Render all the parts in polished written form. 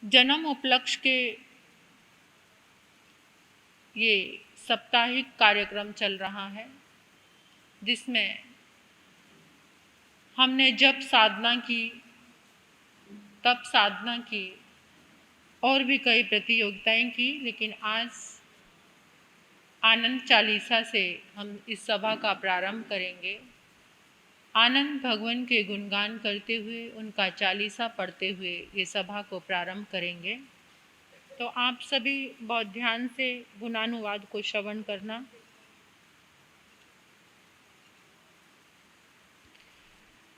जन्म उपलक्ष्य के ये साप्ताहिक कार्यक्रम चल रहा है, जिसमें हमने जब साधना की, तब साधना की और भी कई प्रतियोगिताएं की, लेकिन आज आनंद चालीसा से हम इस सभा का प्रारंभ करेंगे। आनंद भगवान के गुणगान करते हुए, उनका चालीसा पढ़ते हुए ये सभा को प्रारंभ करेंगे। तो आप सभी बहुत ध्यान से गुणानुवाद को श्रवण करना।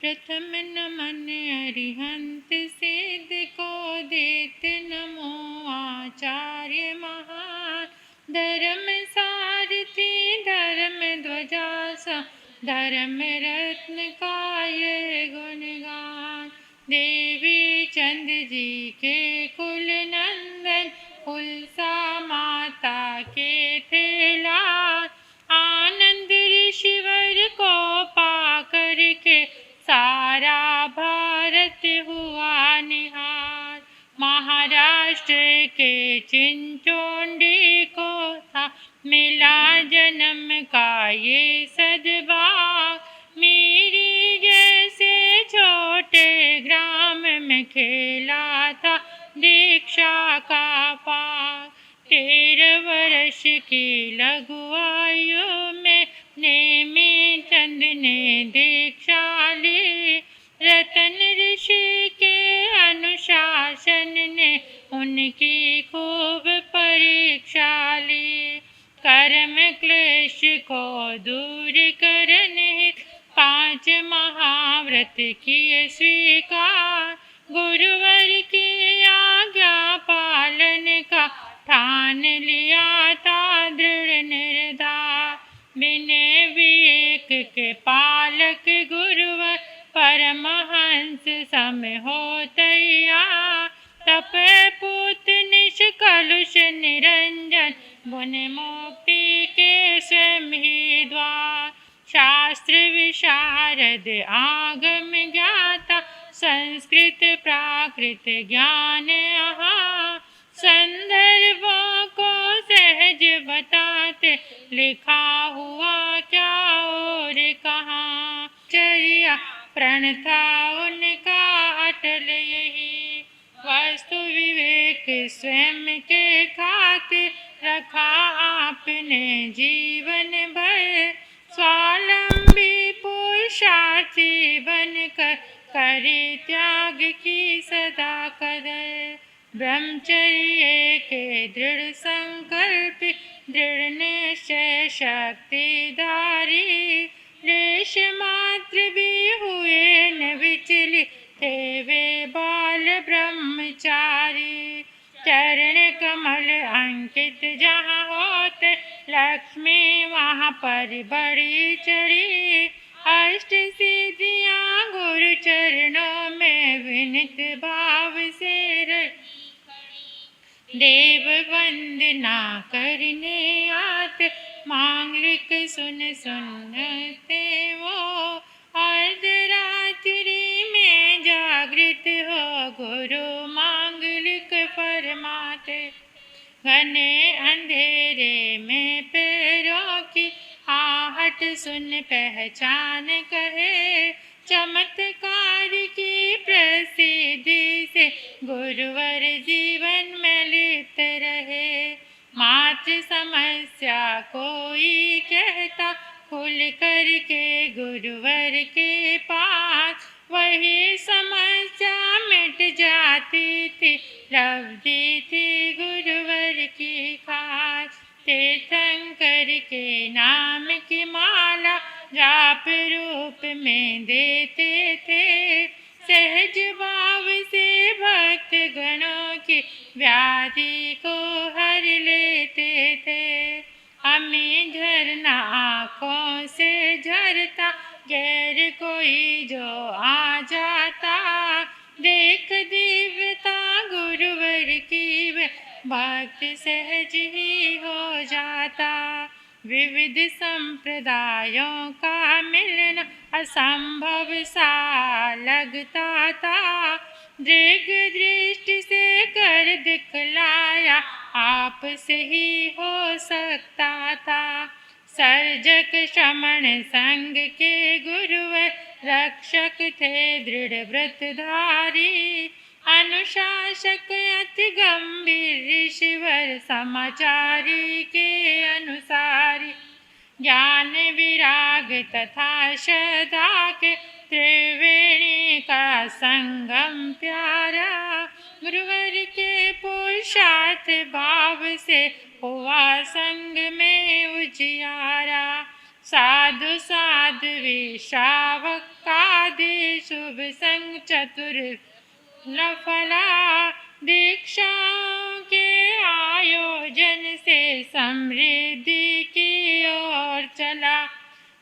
प्रथम नमन अरिहंत सिद्ध को देत नमो आचार्य महान। धर्म सारथी धर्म ध्वजा सा धर्म रत्न का ये गुणगान। देवी चंद जी के कुल नंदन उल्सा माता के थे लाल। आनंद ऋषिवर को पाकर के सारा भारत हुआ निहाल। महाराष्ट्र के चिंचोंडी को था मिला जन्म का ये सद्भाग। मेरी जैसे छोटे ग्राम में खेला था दीक्षा का पाग। 13 वर्ष की लघु आयु में नेमी चंद ने दीक्षा ली। रतन ऋषि के अनुशासन ने उनकी खूब परीक्षा ली। कर्म क्लेश को दूर करने 5 महाव्रत किए स्वीकार। गुरुवर की आज्ञा पालन का ठान लिया था दृढ़ निर्धार। विनय विवेक के पालक गुरुवर परमहंस सम हो तैयार। तप पूत निष्कलुष निरंजन गुण मुक्ति के स्वयं ही द्वार। शास्त्र विशारद आगम ज्ञाता संस्कृत प्राकृत ज्ञान आहा। संदर्भों को सहज बताते लिखा हुआ क्या और कहाँ। चर्या प्रण था उनका अटल यही। वस्तु विवेक स्वयं के खातिर रखा आपने जीवन भर। स्वावलंबी पुरुषार्थी बनकर करे त्याग की सदा कदर। ब्रह्मचर्य के दृढ़ संकल्प दृढ़ निश्चय शक्तिधारी। लेश मात्र भी हुए न विचलित थे वे बाल ब्रह्मचारी। चरण कमल अंकित जहाँ होते लक्ष्मी वहाँ पर बड़ी चढ़ी। अष्ट सिद्धियाँ गुरु चरणों में विनित भाव से रही। देव वंदना करने आते मांगलिक सुन सुनते वो। अर्धरात्रि में जागृत हो गुरु मांगलिक फरमाते। घने अंधेरे में पैरों की आहट सुन पहचान कहे। चमत्कार की प्रसिद्धि से गुरुवर जीवन में लिप्त रहे। मात्र समस्या कोई कहता खुल कर के गुरुवर के पास। वही समस्या मिट जाती थी लब्धि थी गुरुवर की खास। तीर्थंकर के नाम की माला जाप रूप में देते थे। सहज भाव से भक्त गणों की व्याधि को हर लेते थे। हमें झरना आँखों से झरता गैर कोई जो आ जाता। देख दिव्यता गुरुवर की भक्त सहज ही हो जाता। विविध संप्रदायों का मिलना असंभव सा लगता था। दीर्घ दृष्टि से कर आप से ही हो सकता था। सर्जक श्रमण संग के गुरुवर, रक्षक थे दृढ़ व्रतधारी। अनुशासक अति गंभीर ऋषिवर, समाचारी के अनुसारी। ज्ञान विराग तथा श्रद्धा के त्रिवेणी का संगम प्यारा। गुरुवर के पुरुषार्थ भाव से हुआ संग में उजियारा। साधु साध्वी श्रावक कादि शुभ संग चतुर लफला। दीक्षा के आयोजन से समृद्धि की ओर चला।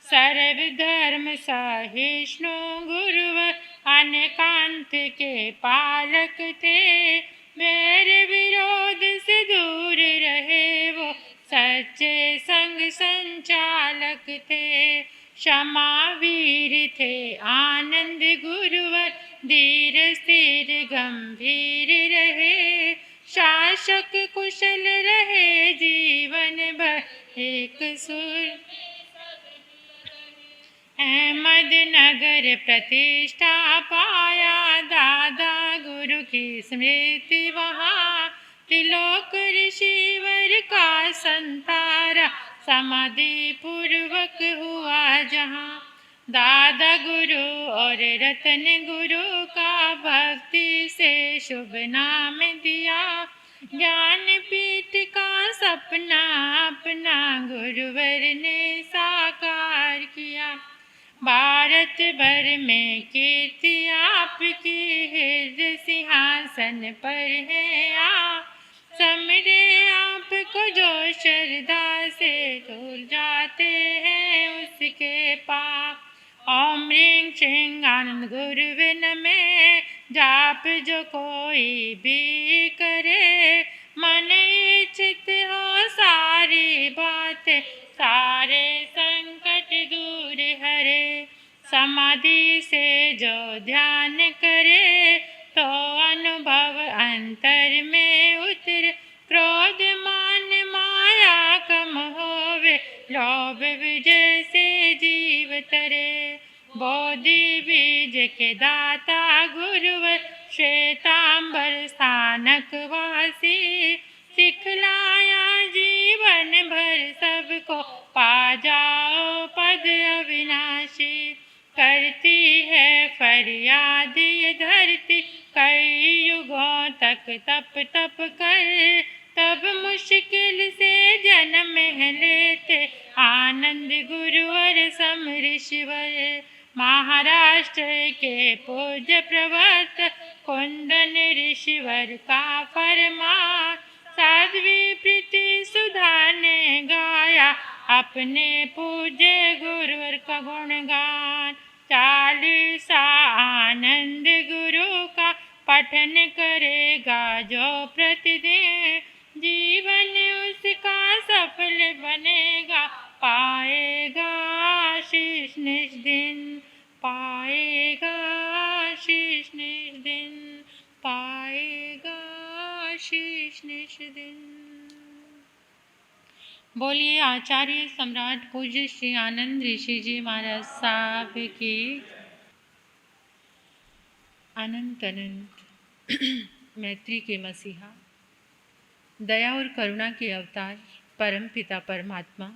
सर्वधर्म सहिष्णु गुरुवर, अनेकांत के पालक थे। वैर विरोध से दूर रहे वो, सच्चे संग संचालक थे। क्षमा वीर थे आनंद गुरुवर, धीर स्थिर गंभीर रहे। शासक कुशल रहे जीवन भर, एक सुर अहमदनगर प्रतिष्ठा पाया। दादा गुरु की स्मृति वहाँ, त्रिलोक ऋषिवर का संतारा। समाधि पूर्वक हुआ जहाँ, दादा गुरु और रतन गुरु का भक्ति से शुभ नाम दिया। ज्ञान पीठ का सपना अपना गुरुवर ने साकार किया। भारत भर में कीर्ति आपकी, हृदय सिंहासन पर है आ। समरे आपको जो श्रद्धा से, दूर जाते हैं उसके पाप। ओम ह्रीं श्रीं आनंद गुरुवे नमः। जाप जो कोई भी करे, मन इच्छित हो सारी बातें। सारे संकट दूर हरे। समाधि से जो ध्यान करे, तो अनुभव अंतर में उतरे। क्रोध मान माया कम होवे, लोभ विजय से जीव तरे। बोधि बीज के दाता गुरुवर, श्वेतांबर स्थानक वासी। सिखलाया जीवन भर सबको, पा जाओ पद अविनाशी। करती है फरियाद ये धरती, कई युगों तक तप तप कर। तब मुश्किल से जन्म लेते, आनंद गुरुवर सम ऋषिवर। महाराष्ट्र के पूज्य प्रवर्तक, कुंदन ऋषिवर का फरमान। साध्वी प्रीति सुधा ने गाया, अपने पूज्य गुरुवर का गुणगान। चालीसा आनंद गुरु का पठन करेगा जो प्रतिदिन, जीवन उसका सफल बनेगा। पाएगा आशीष निज दिन, पाएगा आशीष निज दिन, पाएगा आशीष निज दिन। बोलिए आचार्य सम्राट पूज्य श्री आनंद ऋषि जी महाराज साहब की। अनंत अनंत मैत्री के मसीहा, दया और करुणा के अवतार परम पिता परमात्मा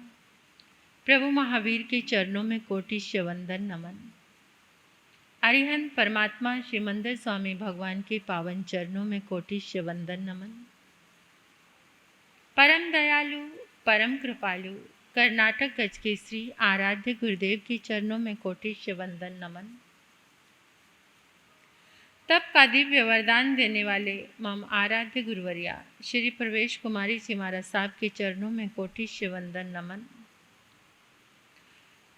प्रभु महावीर के चरणों में कोटिश्य वंदन नमन। अरिहंत परमात्मा श्रीमंदर स्वामी भगवान के पावन चरणों में कोटिश्य वंदन नमन। परम दयालु परम कृपालु कर्नाटक गज के श्री आराध्य गुरुदेव के चरणों में कोटिश्य वंदन नमन। तब का दिव्य वरदान देने वाले मम आराध्य गुरुवरिया श्री प्रवेश कुमारी जी महाराज साहब के चरणों में कोटिश्य वंदन नमन।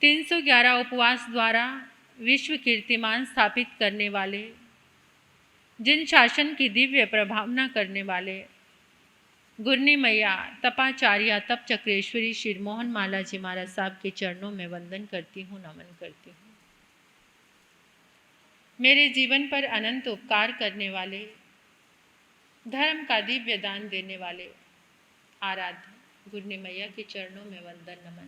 311 उपवास द्वारा विश्व कीर्तिमान स्थापित करने वाले, जिन शासन की दिव्य प्रभावना करने वाले गुरनी मैया तपाचार्या तप चक्रेश्वरी श्री मोहन माला जी महाराज साहब के चरणों में वंदन करती हूँ, नमन करती हूँ। मेरे जीवन पर अनंत उपकार करने वाले, धर्म का दिव्य दान देने वाले आराध्य गुरनी मैया के चरणों में वंदन नमन।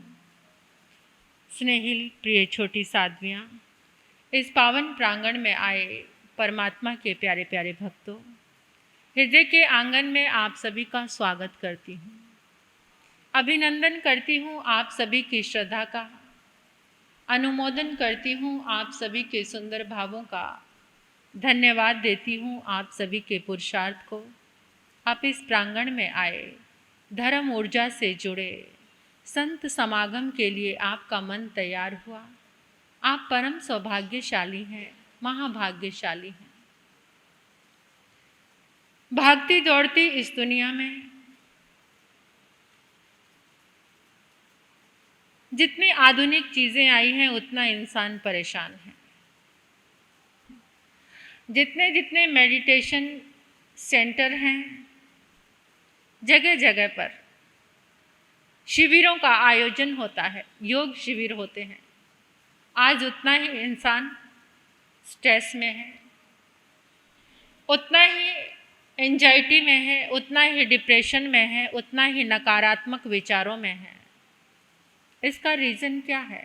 स्नेहिल प्रिय छोटी साध्वियाँ, इस पावन प्रांगण में आए परमात्मा के प्यारे प्यारे भक्तों, हृदय के आंगन में आप सभी का स्वागत करती हूँ। अभिनंदन करती हूँ आप सभी की श्रद्धा का, अनुमोदन करती हूँ आप सभी के सुंदर भावों का, धन्यवाद देती हूँ आप सभी के पुरुषार्थ को। आप इस प्रांगण में आए, धर्म ऊर्जा से जुड़े, संत समागम के लिए आपका मन तैयार हुआ। आप परम सौभाग्यशाली हैं, महाभाग्यशाली हैं। भागती दौड़ती इस दुनिया में जितनी आधुनिक चीज़ें आई हैं उतना इंसान परेशान है। जितने जितने मेडिटेशन सेंटर हैं, जगह जगह पर शिविरों का आयोजन होता है, योग शिविर होते हैं, आज उतना ही इंसान स्ट्रेस में है, उतना ही एंजाइटी में है, उतना ही डिप्रेशन में है, उतना ही नकारात्मक विचारों में है। इसका रीज़न क्या है?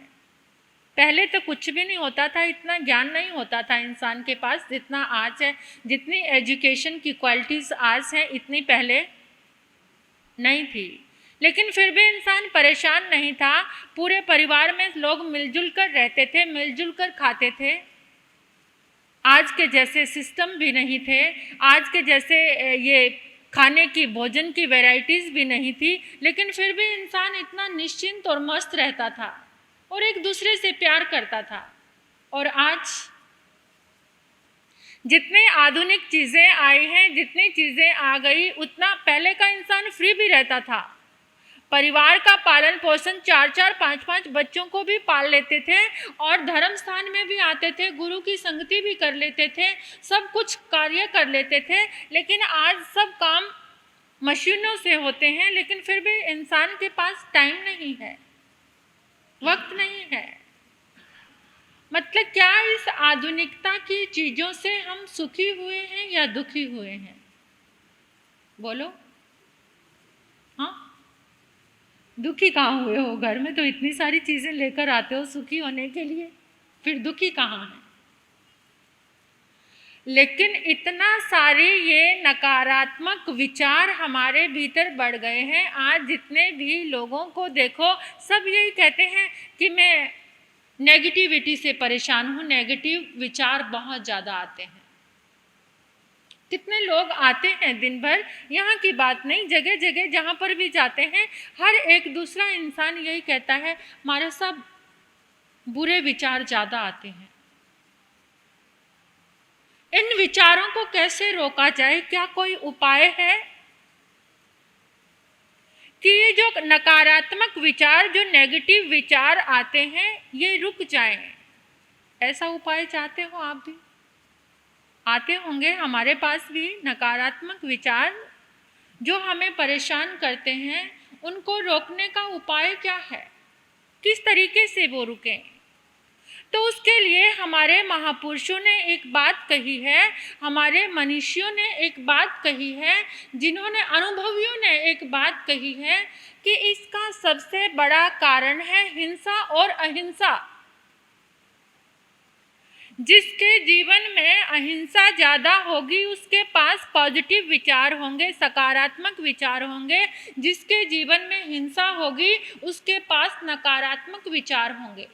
पहले तो कुछ भी नहीं होता था, इतना ज्ञान नहीं होता था इंसान के पास जितना आज है। जितनी एजुकेशन की क्वालिटीज़ आज हैं इतनी पहले नहीं थी, लेकिन फिर भी इंसान परेशान नहीं था। पूरे परिवार में लोग मिलजुल कर रहते थे, मिलजुल कर खाते थे। आज के जैसे सिस्टम भी नहीं थे, आज के जैसे ये खाने की भोजन की वैरायटीज़ भी नहीं थी, लेकिन फिर भी इंसान इतना निश्चिंत और मस्त रहता था और एक दूसरे से प्यार करता था। और आज जितनी आधुनिक चीज़ें आई हैं, जितनी चीज़ें आ गई, उतना पहले का इंसान फ्री भी रहता था। परिवार का पालन पोषण 4-4, 5-5 बच्चों को भी पाल लेते थे और धर्म स्थान में भी आते थे, गुरु की संगति भी कर लेते थे, सब कुछ कार्य कर लेते थे। लेकिन आज सब काम मशीनों से होते हैं, लेकिन फिर भी इंसान के पास टाइम नहीं है, वक्त नहीं है। मतलब क्या इस आधुनिकता की चीज़ों से हम सुखी हुए हैं या दुखी हुए हैं? बोलो। हाँ, दुखी कहाँ हुए हो? घर में तो इतनी सारी चीज़ें लेकर आते हो सुखी होने के लिए, फिर दुखी कहाँ है? लेकिन इतना सारे ये नकारात्मक विचार हमारे भीतर बढ़ गए हैं। आज जितने भी लोगों को देखो, सब यही कहते हैं कि मैं नेगेटिविटी से परेशान हूँ, नेगेटिव विचार बहुत ज़्यादा आते हैं। कितने लोग आते हैं दिन भर, यहाँ की बात नहीं, जगह जगह जहाँ पर भी जाते हैं, हर एक दूसरा इंसान यही कहता है हमारे सब बुरे विचार ज़्यादा आते हैं। इन विचारों को कैसे रोका जाए? क्या कोई उपाय है कि ये जो नकारात्मक विचार, जो नेगेटिव विचार आते हैं, ये रुक जाएं? ऐसा उपाय चाहते हो आप भी? आते होंगे हमारे पास भी नकारात्मक विचार जो हमें परेशान करते हैं, उनको रोकने का उपाय क्या है? किस तरीके से वो रुकें? तो उसके लिए हमारे महापुरुषों ने एक बात कही है, हमारे मनीषियों ने एक बात कही है, जिन्होंने अनुभवियों ने एक बात कही है कि इसका सबसे बड़ा कारण है हिंसा और अहिंसा। जिसके जीवन में अहिंसा ज़्यादा होगी उसके पास पॉजिटिव विचार होंगे, सकारात्मक विचार होंगे। जिसके जीवन में हिंसा होगी उसके पास नकारात्मक विचार होंगे।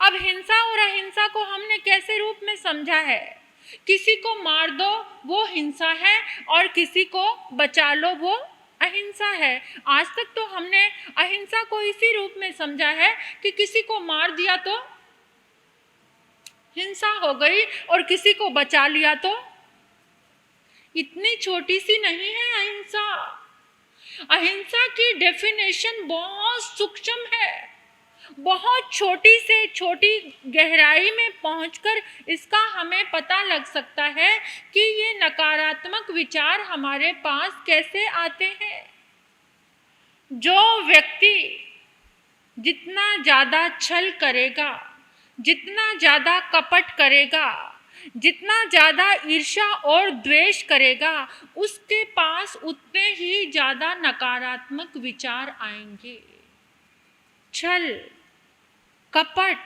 अब हिंसा और अहिंसा को हमने कैसे रूप में समझा है? किसी को मार दो वो हिंसा है और किसी को बचा लो वो अहिंसा है। आज तक तो हमने अहिंसा को इसी रूप में समझा है कि किसी को मार दिया तो हिंसा हो गई और किसी को बचा लिया तो। इतनी छोटी सी नहीं है अहिंसा। अहिंसा की डेफिनेशन बहुत सूक्ष्म है, बहुत छोटी से छोटी गहराई में पहुंचकर इसका हमें पता लग सकता है कि ये नकारात्मक विचार हमारे पास कैसे आते हैं। जो व्यक्ति जितना ज़्यादा छल करेगा, जितना ज़्यादा कपट करेगा, जितना ज़्यादा ईर्ष्या और द्वेष करेगा, उसके पास उतने ही ज़्यादा नकारात्मक विचार आएंगे। छल, कपट,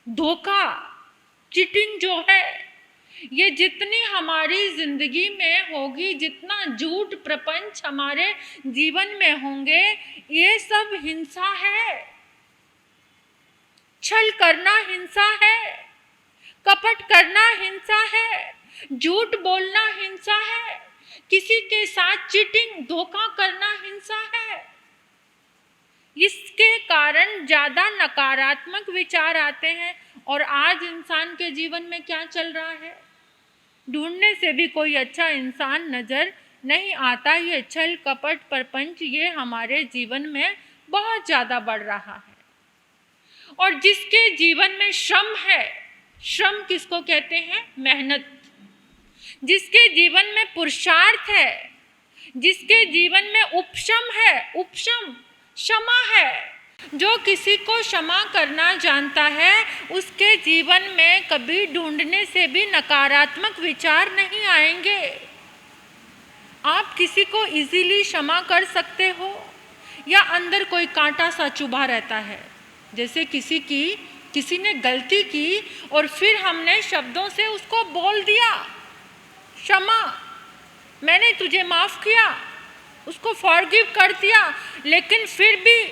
धोखा, चीटिंग जो है, ये जितनी हमारी जिंदगी में होगी, जितना झूठ प्रपंच हमारे जीवन में होंगे, ये सब हिंसा है। छल करना हिंसा है, कपट करना हिंसा है, झूठ बोलना हिंसा है, किसी के साथ चीटिंग, धोखा करना हिंसा है। इसके कारण ज़्यादा नकारात्मक विचार आते हैं। और आज इंसान के जीवन में क्या चल रहा है? ढूंढने से भी कोई अच्छा इंसान नज़र नहीं आता। ये छल, कपट, प्रपंच ये हमारे जीवन में बहुत ज़्यादा बढ़ रहा है। और जिसके जीवन में श्रम है, श्रम किसको कहते हैं? मेहनत। जिसके जीवन में पुरुषार्थ है, जिसके जीवन में उपशम है, उपशम क्षमा है, जो किसी को क्षमा करना जानता है, उसके जीवन में कभी ढूंढने से भी नकारात्मक विचार नहीं आएंगे। आप किसी को इजीली क्षमा कर सकते हो या अंदर कोई कांटा सा चुभा रहता है? जैसे किसी ने गलती की और फिर हमने शब्दों से उसको बोल दिया, क्षमा, मैंने तुझे माफ़ किया, उसको फॉरगिव कर दिया, लेकिन फिर भी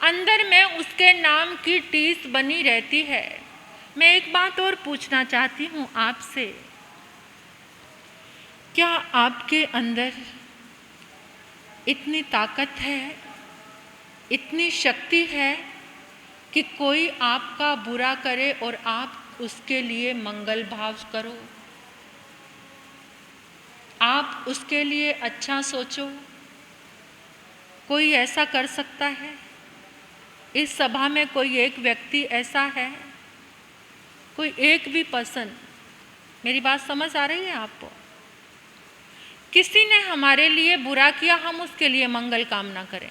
अंदर में उसके नाम की टीस बनी रहती है। मैं एक बात और पूछना चाहती हूँ आपसे, क्या आपके अंदर इतनी ताकत है, इतनी शक्ति है कि कोई आपका बुरा करे और आप उसके लिए मंगल भाव करो, आप उसके लिए अच्छा सोचो? कोई ऐसा कर सकता है? इस सभा में कोई एक व्यक्ति ऐसा है? कोई एक भी पर्सन? मेरी बात समझ आ रही है आपको? किसी ने हमारे लिए बुरा किया, हम उसके लिए मंगल कामना करें।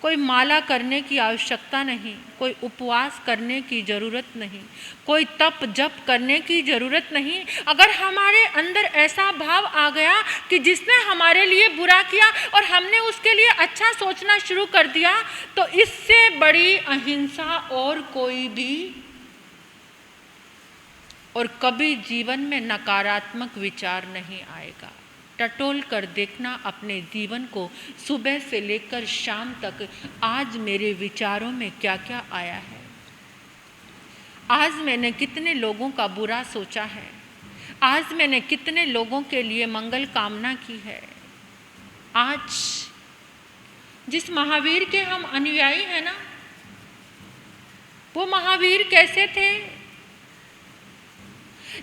कोई माला करने की आवश्यकता नहीं, कोई उपवास करने की ज़रूरत नहीं, कोई तप जप करने की ज़रूरत नहीं। अगर हमारे अंदर ऐसा भाव आ गया कि जिसने हमारे लिए बुरा किया और हमने उसके लिए अच्छा सोचना शुरू कर दिया, तो इससे बड़ी अहिंसा और कोई भी और कभी जीवन में नकारात्मक विचार नहीं आएगा। टटोल कर देखना अपने जीवन को, सुबह से लेकर शाम तक, आज मेरे विचारों में क्या क्या आया है, आज मैंने कितने लोगों का बुरा सोचा है, आज मैंने कितने लोगों के लिए मंगल कामना की है। आज जिस महावीर के हम अनुयायी हैं ना, वो महावीर कैसे थे?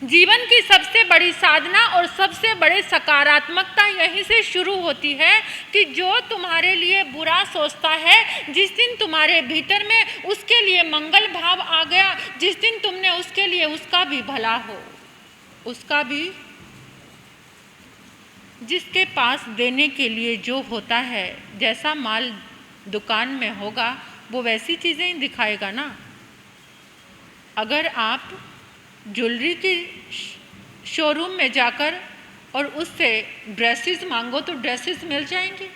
जीवन की सबसे बड़ी साधना और सबसे बड़े सकारात्मकता यहीं से शुरू होती है कि जो तुम्हारे लिए बुरा सोचता है, जिस दिन तुम्हारे भीतर में उसके लिए मंगल भाव आ गया, जिस दिन तुमने उसके लिए उसका भी भला हो, उसका भी, जिसके पास देने के लिए जो होता है, जैसा माल दुकान में होगा वो वैसी चीज़ें ही दिखाएगा ना। अगर आप ज्वेलरी की शोरूम में जाकर और उससे ड्रेसेस मांगो तो ड्रेसेस मिल जाएंगे।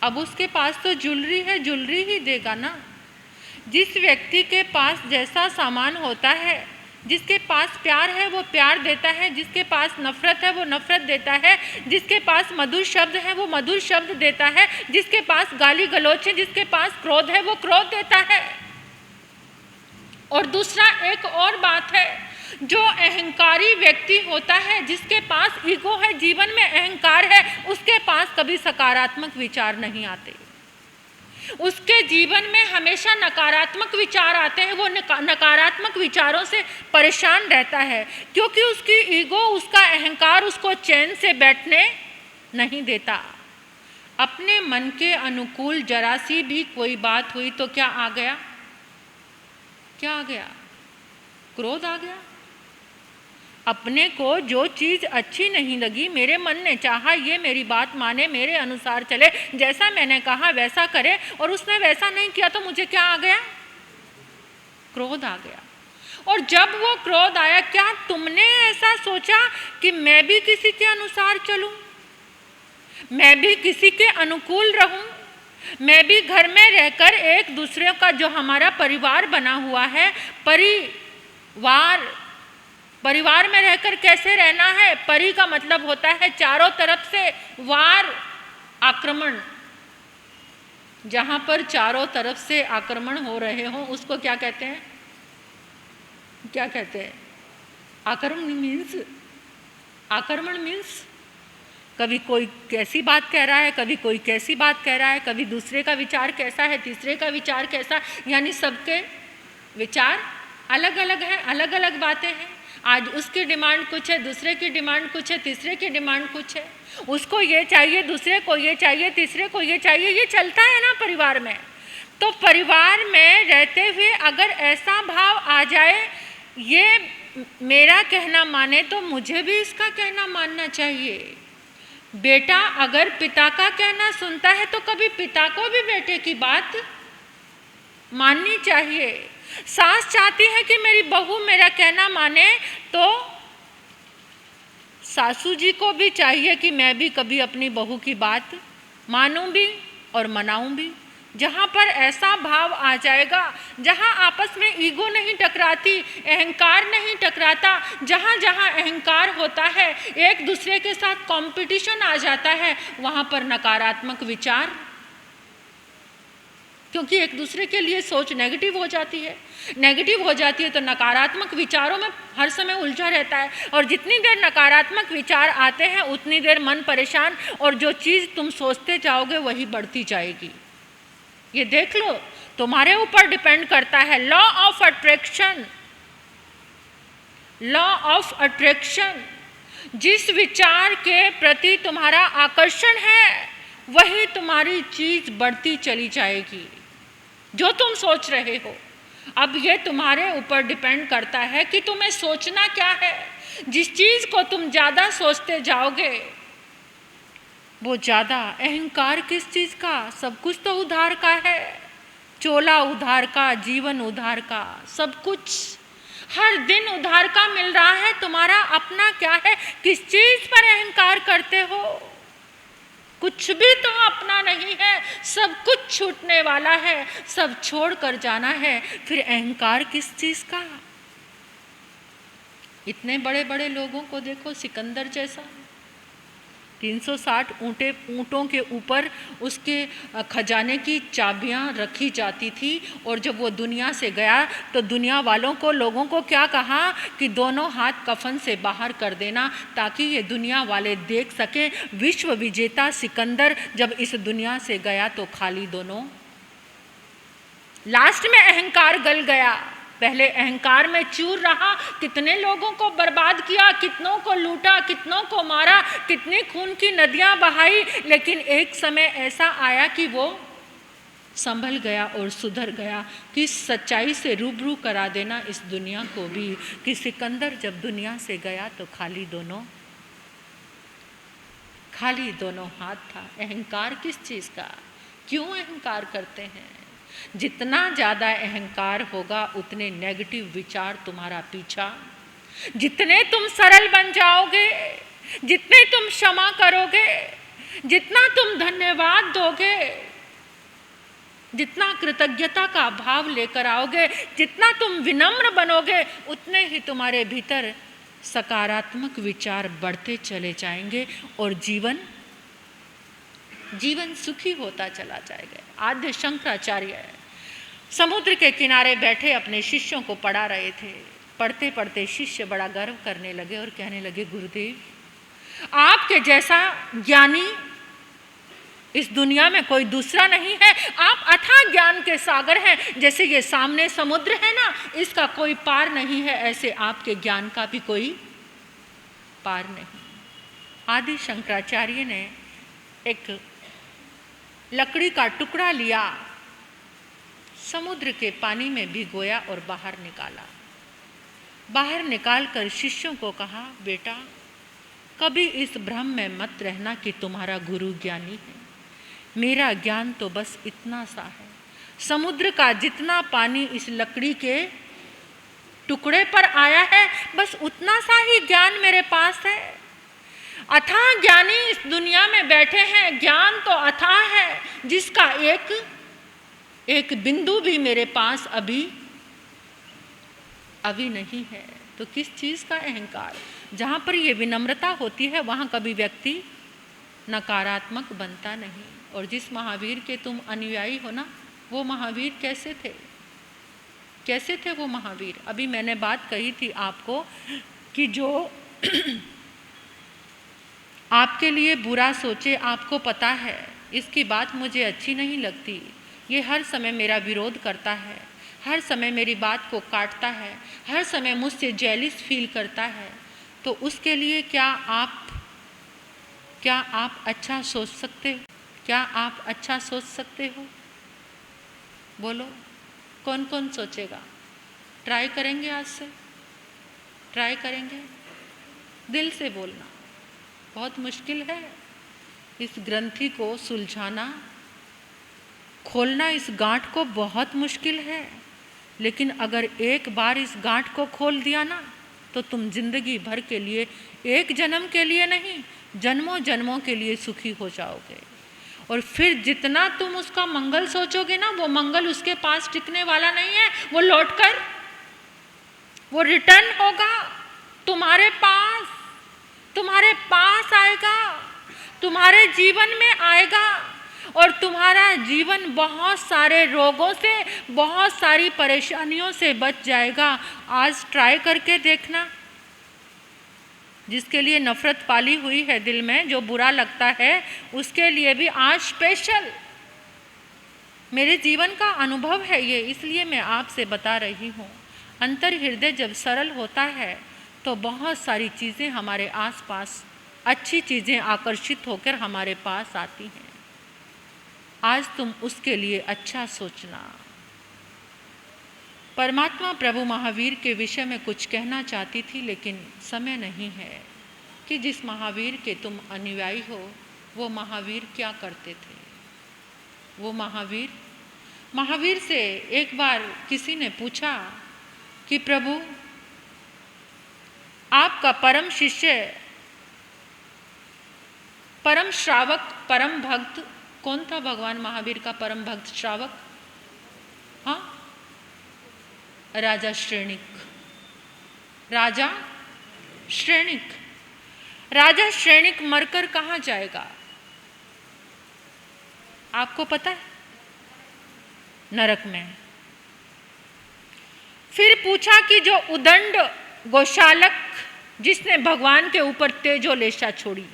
अब उसके पास तो ज्वेलरी है, ज्वेलरी ही देगा ना। जिस व्यक्ति के पास जैसा सामान होता है, जिसके पास प्यार है वो प्यार देता है, जिसके पास नफरत है वो नफरत देता है, जिसके पास मधुर शब्द है वो मधुर शब्द देता है, जिसके पास गाली गलौच है, जिसके पास क्रोध है वो क्रोध देता है। और दूसरा एक और बात है, जो अहंकारी व्यक्ति होता है, जिसके पास ईगो है, जीवन में अहंकार है, उसके पास कभी सकारात्मक विचार नहीं आते। उसके जीवन में हमेशा नकारात्मक विचार आते हैं। वो नकारात्मक विचारों से परेशान रहता है, क्योंकि उसकी ईगो, उसका अहंकार उसको चैन से बैठने नहीं देता। अपने मन के अनुकूल जरा सी भी कोई बात हुई तो क्या आ गया? क्या आ गया? क्रोध आ गया। अपने को जो चीज़ अच्छी नहीं लगी, मेरे मन ने चाहा ये मेरी बात माने, मेरे अनुसार चले, जैसा मैंने कहा वैसा करे, और उसने वैसा नहीं किया तो मुझे क्या आ गया? क्रोध आ गया। और जब वो क्रोध आया, क्या तुमने ऐसा सोचा कि मैं भी किसी के अनुसार चलूं, मैं भी किसी के अनुकूल रहूं, मैं भी घर में रहकर एक दूसरे का, जो हमारा परिवार बना हुआ है, परिवार में रहकर कैसे रहना है? परि का मतलब होता है चारों तरफ से वार, आक्रमण। जहां पर चारों तरफ से आक्रमण हो रहे हो उसको क्या कहते हैं? क्या कहते हैं? आक्रमण मीन्स कभी कोई कैसी बात कह रहा है, कभी कोई कैसी बात कह रहा है, कभी दूसरे का विचार कैसा है, तीसरे का विचार कैसा, यानी सबके विचार अलग अलग हैं, अलग अलग बातें हैं। आज उसकी डिमांड कुछ है, दूसरे की डिमांड कुछ है, तीसरे की डिमांड कुछ है, उसको ये चाहिए, दूसरे को ये चाहिए, तीसरे को ये चाहिए, ये चलता है ना परिवार में। तो परिवार में रहते हुए अगर ऐसा भाव आ जाए, ये मेरा कहना माने तो मुझे भी इसका कहना मानना चाहिए। बेटा अगर पिता का कहना सुनता है तो कभी पिता को भी बेटे की बात माननी चाहिए। सास चाहती है कि मेरी बहू मेरा कहना माने, तो सासू जी को भी चाहिए कि मैं भी कभी अपनी बहू की बात मानूं भी और मनाऊं भी। जहाँ पर ऐसा भाव आ जाएगा, जहाँ आपस में ईगो नहीं टकराती, अहंकार नहीं टकराता, जहाँ जहाँ अहंकार होता है, एक दूसरे के साथ कंपटीशन आ जाता है, वहाँ पर नकारात्मक विचार, क्योंकि एक दूसरे के लिए सोच नेगेटिव हो जाती है। नेगेटिव हो जाती है तो नकारात्मक विचारों में हर समय उलझा रहता है, और जितनी देर नकारात्मक विचार आते हैं उतनी देर मन परेशान, और जो चीज़ तुम सोचते जाओगे वही बढ़ती जाएगी। ये देख लो, तुम्हारे ऊपर डिपेंड करता है। लॉ ऑफ अट्रैक्शन, जिस विचार के प्रति तुम्हारा आकर्षण है वही तुम्हारी चीज बढ़ती चली जाएगी, जो तुम सोच रहे हो। अब ये तुम्हारे ऊपर डिपेंड करता है कि तुम्हें सोचना क्या है। जिस चीज को तुम ज्यादा सोचते जाओगे वो ज़्यादा। अहंकार किस चीज़ का? सब कुछ तो उधार का है, चोला उधार का, जीवन उधार का, सब कुछ हर दिन उधार का मिल रहा है। तुम्हारा अपना क्या है? किस चीज़ पर अहंकार करते हो? कुछ भी तो अपना नहीं है, सब कुछ छूटने वाला है, सब छोड़ कर जाना है, फिर अहंकार किस चीज़ का? इतने बड़े बड़े लोगों को देखो, सिकंदर जैसा 360 ऊँटों के ऊपर उसके खजाने की चाबियां रखी जाती थी, और जब वो दुनिया से गया तो दुनिया वालों को, लोगों को क्या कहा कि दोनों हाथ कफन से बाहर कर देना ताकि ये दुनिया वाले देख सकें। विश्व विजेता सिकंदर जब इस दुनिया से गया तो खाली दोनों। लास्ट में अहंकार गल गया, पहले अहंकार में चूर रहा, कितने लोगों को बर्बाद किया, कितनों को लूटा, कितनों को मारा, कितनी खून की नदियां बहाई, लेकिन एक समय ऐसा आया कि वो संभल गया और सुधर गया कि सच्चाई से रूबरू करा देना इस दुनिया को भी कि सिकंदर जब दुनिया से गया तो खाली दोनों हाथ था। अहंकार किस चीज़ का? क्यों अहंकार करते हैं? जितना ज़्यादा अहंकार होगा उतने नेगेटिव विचार तुम्हारा पीछा। जितने तुम सरल बन जाओगे, जितने तुम क्षमा करोगे, जितना तुम धन्यवाद दोगे, जितना कृतज्ञता का भाव लेकर आओगे, जितना तुम विनम्र बनोगे, उतने ही तुम्हारे भीतर सकारात्मक विचार बढ़ते चले जाएंगे और जीवन सुखी होता चला जाएगा। आद्य शंकराचार्य समुद्र के किनारे बैठे अपने शिष्यों को पढ़ा रहे थे। पढ़ते पढ़ते शिष्य बड़ा गर्व करने लगे और कहने लगे, गुरुदेव आपके जैसा ज्ञानी इस दुनिया में कोई दूसरा नहीं है। आप अथाह ज्ञान के सागर हैं। जैसे ये सामने समुद्र है ना, इसका कोई पार नहीं है, ऐसे आपके ज्ञान का भी कोई पार नहीं। आदि शंकराचार्य ने एक लकड़ी का टुकड़ा लिया, समुद्र के पानी में भिगोया और बाहर निकाला। बाहर निकालकर शिष्यों को कहा, बेटा कभी इस भ्रम में मत रहना कि तुम्हारा गुरु ज्ञानी है। मेरा ज्ञान तो बस इतना सा है। समुद्र का जितना पानी इस लकड़ी के टुकड़े पर आया है, बस उतना सा ही ज्ञान मेरे पास है। अथाह ज्ञानी इस दुनिया में बैठे हैं, ज्ञान तो अथाह है जिसका एक बिंदु भी मेरे पास अभी नहीं है। तो किस चीज़ का अहंकार? जहाँ पर ये विनम्रता होती है वहाँ कभी व्यक्ति नकारात्मक बनता नहीं। और जिस महावीर के तुम अनुयायी हो ना, वो महावीर कैसे थे? कैसे थे वो महावीर? अभी मैंने बात कही थी आपको कि जो आपके लिए बुरा सोचे, आपको पता है इसकी बात मुझे अच्छी नहीं लगती, ये हर समय मेरा विरोध करता है, हर समय मेरी बात को काटता है, हर समय मुझसे जेलिस फील करता है, तो उसके लिए क्या आप अच्छा सोच सकते हो? क्या आप अच्छा सोच सकते हो? बोलो, कौन कौन सोचेगा? ट्राई करेंगे, आज से ट्राई करेंगे। दिल से बोलना बहुत मुश्किल है। इस ग्रंथि को सुलझाना, खोलना इस गांठ को बहुत मुश्किल है। लेकिन अगर एक बार इस गांठ को खोल दिया ना, तो तुम जिंदगी भर के लिए, एक जन्म के लिए नहीं, जन्मों जन्मों के लिए सुखी हो जाओगे। और फिर जितना तुम उसका मंगल सोचोगे ना, वो मंगल उसके पास टिकने वाला नहीं है। वो लौटकर, वो रिटर्न होगा तुम्हारे पास आएगा, तुम्हारे जीवन में आएगा, और तुम्हारा जीवन बहुत सारे रोगों से, बहुत सारी परेशानियों से बच जाएगा। आज ट्राई करके देखना। जिसके लिए नफरत पाली हुई है दिल में, जो बुरा लगता है, उसके लिए भी आज स्पेशल मेरे जीवन का अनुभव है ये, इसलिए मैं आपसे बता रही हूँ। अंतर हृदय जब सरल होता है तो बहुत सारी चीज़ें हमारे आसपास, अच्छी चीज़ें आकर्षित होकर हमारे पास आती हैं। आज तुम उसके लिए अच्छा सोचना। परमात्मा प्रभु महावीर के विषय में कुछ कहना चाहती थी, लेकिन समय नहीं है कि जिस महावीर के तुम अनुयायी हो, वो महावीर क्या करते थे। वो महावीर से एक बार किसी ने पूछा कि प्रभु, आपका परम शिष्य, परम श्रावक, परम भक्त कौन था? भगवान महावीर का परम भक्त श्रावक, हाँ, राजा श्रेणिक मरकर कहाँ जाएगा? आपको पता है? नरक में। फिर पूछा कि जो उदंड गोशालक, जिसने भगवान के ऊपर तेजोलेशा छोड़ी,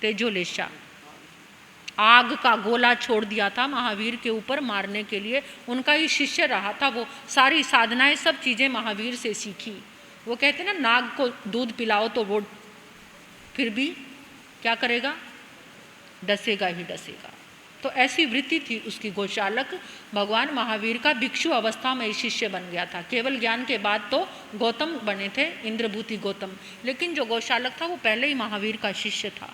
तेजोलेशा आग का गोला छोड़ दिया था महावीर के ऊपर मारने के लिए, उनका ही शिष्य रहा था, वो सारी साधनाएं, सब चीज़ें महावीर से सीखी। वो कहते ना, नाग को दूध पिलाओ तो वो फिर भी क्या करेगा? डसेगा ही डसेगा। तो ऐसी वृत्ति थी उसकी। गोशालक भगवान महावीर का भिक्षु अवस्था में शिष्य बन गया था। केवल ज्ञान के बाद तो गौतम बने थे, इंद्रभूति गौतम, लेकिन जो गोशालक था वो पहले ही महावीर का शिष्य था।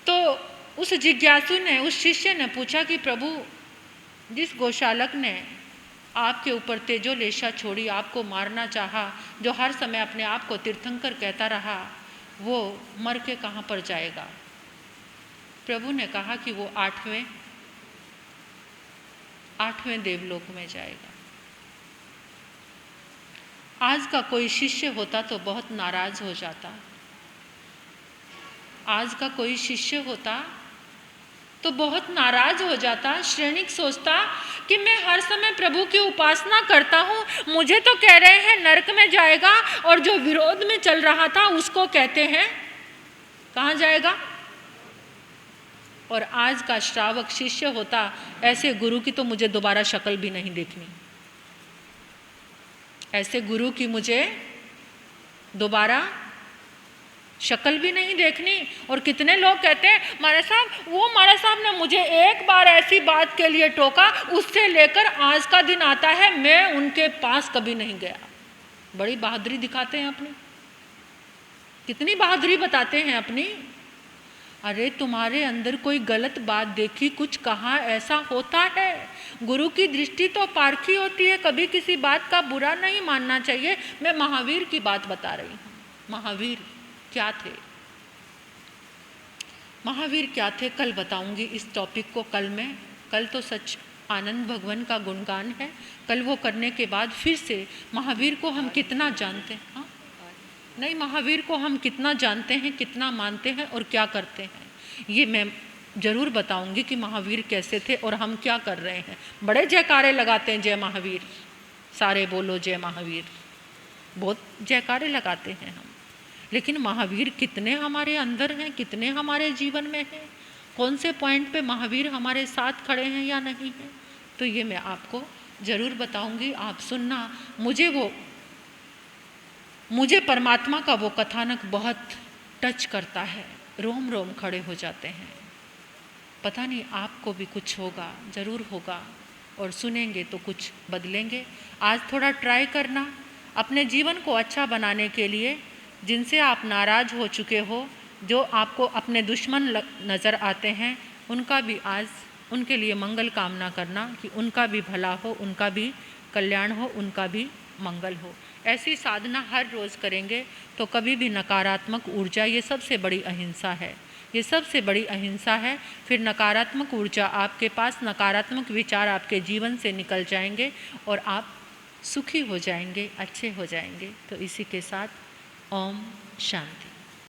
तो उस जिज्ञासु ने, उस शिष्य ने पूछा कि प्रभु, जिस गोशालक ने आपके ऊपर तेजोलेशा छोड़ी, आपको मारना चाहा, जो हर समय अपने आप को तीर्थंकर कहता रहा, वो मर के कहाँ पर जाएगा? प्रभु ने कहा कि वो आठवें देवलोक में जाएगा। आज का कोई शिष्य होता तो बहुत नाराज हो जाता। आज का कोई शिष्य होता तो बहुत नाराज हो जाता। श्रेणिक सोचता कि मैं हर समय प्रभु की उपासना करता हूँ, मुझे तो कह रहे हैं नरक में जाएगा, और जो विरोध में चल रहा था उसको कहते हैं कहाँ जाएगा। और आज का श्रावक शिष्य होता, ऐसे गुरु की तो मुझे दोबारा शक्ल भी नहीं देखनी, ऐसे गुरु की मुझे दोबारा शक्ल भी नहीं देखनी। और कितने लोग कहते हैं, महाराज साहब ने मुझे एक बार ऐसी बात के लिए टोका, उससे लेकर आज का दिन आता है मैं उनके पास कभी नहीं गया। बड़ी बहादुरी दिखाते हैं अपनी, कितनी बहादुरी बताते हैं अपनी। अरे तुम्हारे अंदर कोई गलत बात देखी, कुछ कहा, ऐसा होता है। गुरु की दृष्टि तो पारखी होती है, कभी किसी बात का बुरा नहीं मानना चाहिए। मैं महावीर की बात बता रही हूँ। महावीर क्या थे, महावीर क्या थे कल बताऊंगी इस टॉपिक को। कल तो सच आनंद भगवान का गुणगान है, कल वो करने के बाद फिर से महावीर को हम कितना जानते हैं। हाँ नहीं, महावीर को हम कितना जानते हैं, कितना मानते हैं और क्या करते हैं, ये मैं ज़रूर बताऊंगी कि महावीर कैसे थे और हम क्या कर रहे हैं। बड़े जयकारे लगाते हैं जय महावीर, सारे बोलो जय महावीर, बहुत जयकारे लगाते हैं हम, लेकिन महावीर कितने हमारे अंदर हैं, कितने हमारे जीवन में हैं, कौन से पॉइंट पे महावीर हमारे साथ खड़े हैं या नहीं हैं, तो ये मैं आपको ज़रूर बताऊंगी। आप सुनना। मुझे परमात्मा का वो कथानक बहुत टच करता है, रोम रोम खड़े हो जाते हैं। पता नहीं आपको भी कुछ होगा, ज़रूर होगा, और सुनेंगे तो कुछ बदलेंगे। आज थोड़ा ट्राई करना अपने जीवन को अच्छा बनाने के लिए। जिनसे आप नाराज़ हो चुके हो, जो आपको अपने दुश्मन नज़र आते हैं, उनका भी आज उनके लिए मंगल कामना करना कि उनका भी भला हो, उनका भी कल्याण हो, उनका भी मंगल हो। ऐसी साधना हर रोज़ करेंगे तो कभी भी नकारात्मक ऊर्जा, ये सबसे बड़ी अहिंसा है, ये सबसे बड़ी अहिंसा है। फिर नकारात्मक ऊर्जा आपके पास, नकारात्मक विचार आपके जीवन से निकल जाएंगे और आप सुखी हो जाएंगे, अच्छे हो जाएंगे। तो इसी के साथ ओम शांति।